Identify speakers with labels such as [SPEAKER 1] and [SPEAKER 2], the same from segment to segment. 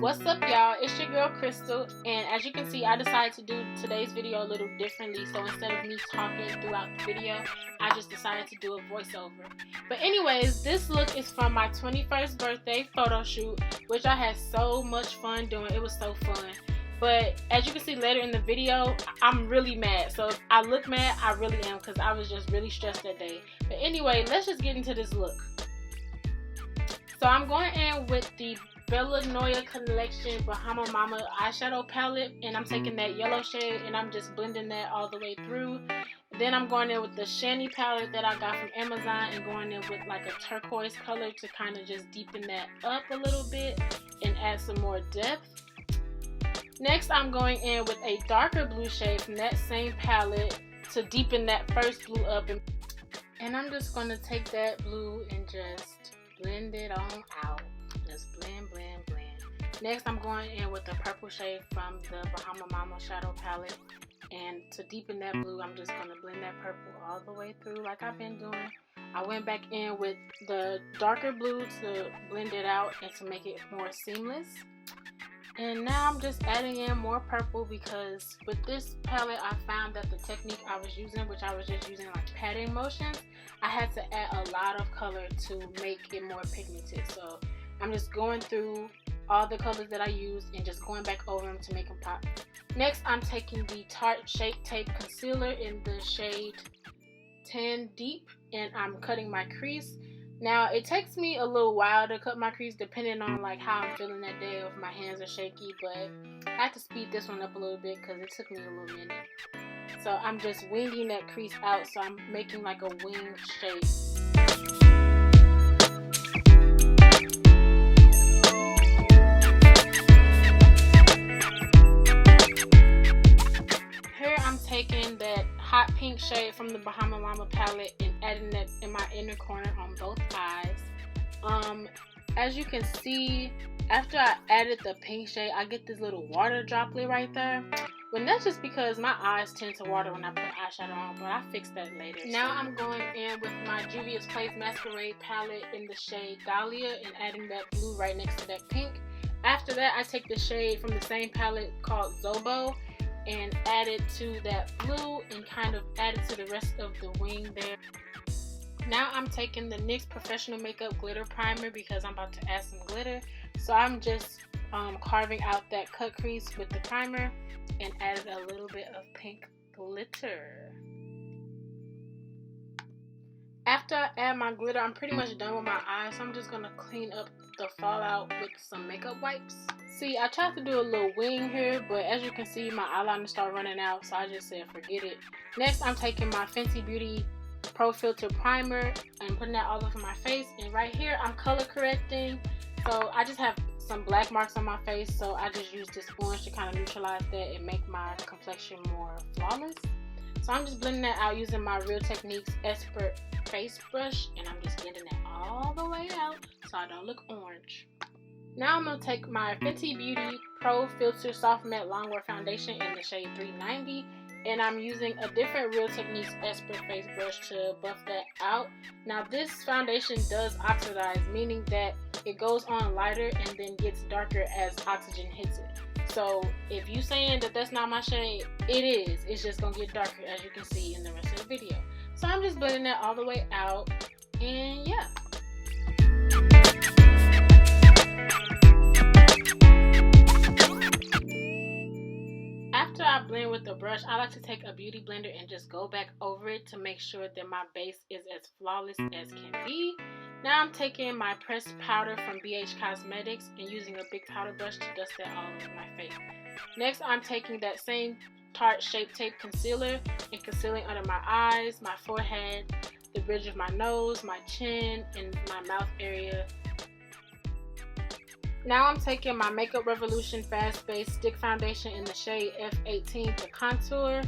[SPEAKER 1] What's up, y'all? It's your girl Crystal, and as you can see, I decided to do today's video a little differently. So instead of me talking throughout the video, I just decided to do a voiceover. But anyways, this look is from my 21st birthday photo shoot, which I had so much fun doing. It was so fun. But as you can see later in the video, I'm really mad. So if I look mad, I really am, because I was just really stressed that day. But anyway, let's just get into this look. So I'm going in with the Noia collection Bahama Mama eyeshadow palette, and I'm taking that yellow shade and I'm just blending that all the way through. Then I'm going in with the Shany palette that I got from Amazon and going in with like a turquoise color to kind of just deepen that up a little bit and add some more depth. Next, I'm going in with a darker blue shade from that same palette to deepen that first blue up, and I'm just going to take that blue and just blend it on out. Just blend, blend, blend. Next, I'm going in with the purple shade from the Bahama Mama shadow palette, and to deepen that blue, I'm just going to blend that purple all the way through like I've been doing. I went back in with the darker blue to blend it out and to make it more seamless. And now I'm just adding in more purple, because with this palette I found that the technique I was using, which I was just using like patting motions, I had to add a lot of color to make it more pigmented. So I'm just going through all the colors that I used and just going back over them to make them pop. Next, I'm taking the Tarte Shape Tape concealer in the shade 10 Deep, and I'm cutting my crease. Now, it takes me a little while to cut my crease depending on like how I'm feeling that day, or if my hands are shaky, but I had to speed this one up a little bit because it took me a little minute. So I'm just winging that crease out, so I'm making like a wing shape. Here I'm taking that hot pink shade from the Bahama Mama palette and adding that in my inner corner on both eyes. As you can see, after I added the pink shade, I get this little water droplet right there. When that's just because my eyes tend to water when I put eyeshadow on, but I fix that later. Now I'm going in with my Juvas Masquerade palette in the shade Dahlia and adding that blue right next to that pink. After that, I take the shade from the same palette called Zobo and add it to that blue and kind of add it to the rest of the wing there. Now I'm taking the NYX Professional Makeup Glitter Primer because I'm about to add some glitter. So I'm just carving out that cut crease with the primer and added a little bit of pink glitter. After I add my glitter, I'm pretty much done with my eyes, so I'm just going to clean up the fallout with some makeup wipes. See, I tried to do a little wing here, but as you can see, my eyeliner started running out, so I just said forget it. Next, I'm taking my Fenty Beauty Pro'Filtr primer and putting that all over my face, and right here I'm color correcting. So I just have some black marks on my face, so I just use this orange to kind of neutralize that and make my complexion more flawless. So I'm just blending that out using my Real Techniques Expert face brush, and I'm just blending that all the way out so I don't look orange. Now I'm going to take my Fenty Beauty Pro'Filtr Soft Matte Longwear Foundation in the shade 390, and I'm using a different Real Techniques Expert face brush to buff that out. Now this foundation does oxidize, meaning that it goes on lighter and then gets darker as oxygen hits it. So if you saying that that's not my shade, it is. It's just going to get darker, as you can see in the rest of the video. So I'm just blending that all the way out, and yeah. After I blend with the brush, I like to take a beauty blender and just go back over it to make sure that my base is as flawless as can be. Now I'm taking my pressed powder from BH Cosmetics and using a big powder brush to dust that all over my face. Next, I'm taking that same Tarte Shape Tape concealer and concealing under my eyes, my forehead, the bridge of my nose, my chin, and my mouth area. Now I'm taking my Makeup Revolution Fast Base Stick Foundation in the shade F18 to contour.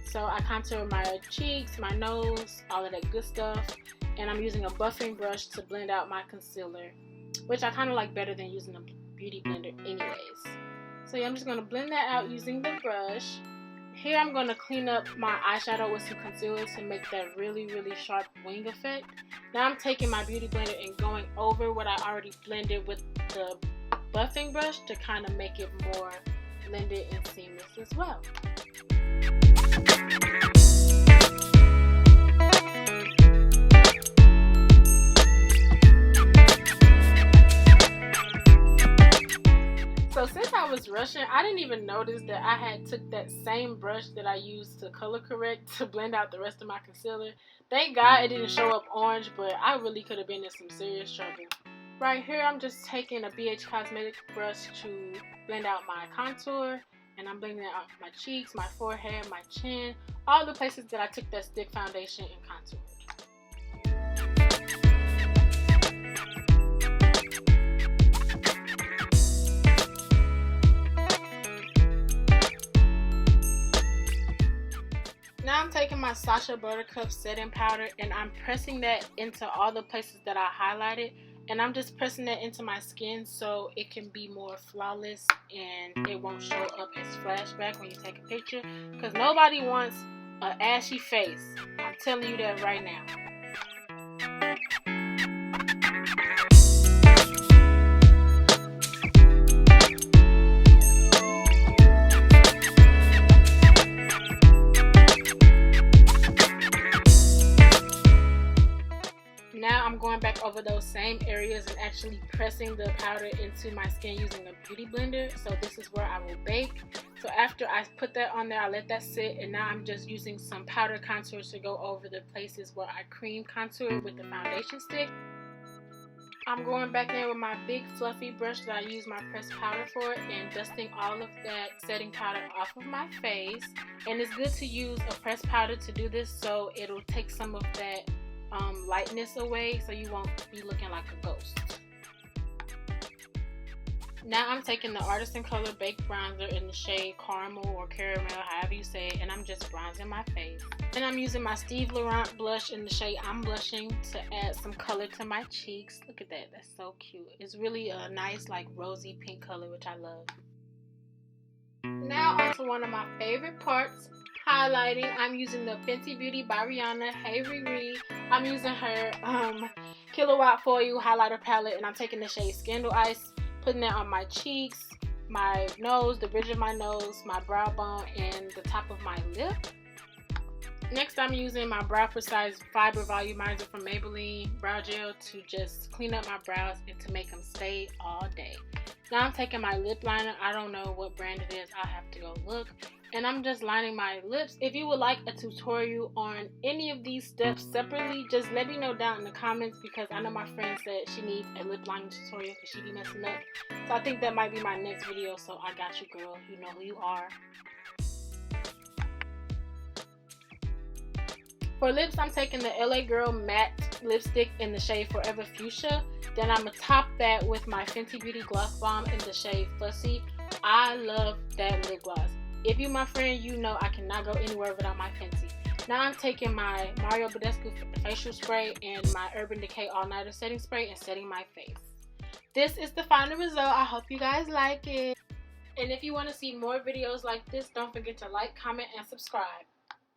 [SPEAKER 1] So I contour my cheeks, my nose, all of that good stuff. And I'm using a buffing brush to blend out my concealer, which I kind of like better than using a beauty blender anyways. So yeah, I'm just going to blend that out using the brush. Here I'm going to clean up my eyeshadow with some concealer to make that really sharp wing effect. Now I'm taking my beauty blender and going over what I already blended with the buffing brush to kind of make it more blended and seamless as well. So since I was rushing, I didn't even notice that I had took that same brush that I used to color correct to blend out the rest of my concealer. Thank God it didn't show up orange, but I really could have been in some serious trouble. Right here, I'm just taking a BH Cosmetics brush to blend out my contour, and I'm blending out my cheeks, my forehead, my chin, all the places that I took that stick foundation and contoured. Now I'm taking my Sacha Buttercup setting powder and I'm pressing that into all the places that I highlighted, and I'm just pressing that into my skin so it can be more flawless and it won't show up as flashback when you take a picture, because nobody wants an ashy face. I'm telling you that right now. Now I'm going back over those same areas and actually pressing the powder into my skin using a beauty blender. So this is where I will bake. So after I put that on there, I let that sit, and now I'm just using some powder contour to go over the places where I cream contour with the foundation stick. I'm going back in with my big fluffy brush that I use my pressed powder for and dusting all of that setting powder off of my face. And it's good to use a pressed powder to do this, so it'll take some of that lightness away, so you won't be looking like a ghost. Now I'm taking the Artisan Color Baked Bronzer in the shade Caramel or Caramel, however you say it, and I'm just bronzing my face. Then I'm using my Steve Laurent blush in the shade I'm Blushing to add some color to my cheeks. Look at that, that's so cute. It's really a nice like rosy pink color, which I love. Now onto one of my favorite parts, highlighting. I'm using the Fenty Beauty by Rihanna Hey Riri. I'm using her KillaWatt Foil highlighter palette, and I'm taking the shade Scandalice, putting that on my cheeks, my nose, the bridge of my nose, my brow bone, and the top of my lip. Next, I'm using my Brow Precise Fiber Volumizer from Maybelline Brow Gel to just clean up my brows and to make them stay all day. Now I'm taking my lip liner. I don't know what brand it is. I'll have to go look. And I'm just lining my lips. If you would like a tutorial on any of these steps separately, just let me know down in the comments, because I know my friend said she needs a lip lining tutorial because she be messing up. So I think that might be my next video, so I got you, girl. You know who you are. For lips, I'm taking the LA Girl Matte Lipstick in the shade Forever Fuchsia. Then I'm going to top that with my Fenty Beauty Glossbomb in the shade Fussy. I love that lip gloss. If you my friend, you know I cannot go anywhere without my Fenty. Now I'm taking my Mario Badescu facial spray and my Urban Decay All Nighter setting spray and setting my face. This is the final result. I hope you guys like it. And if you want to see more videos like this, don't forget to like, comment, and subscribe.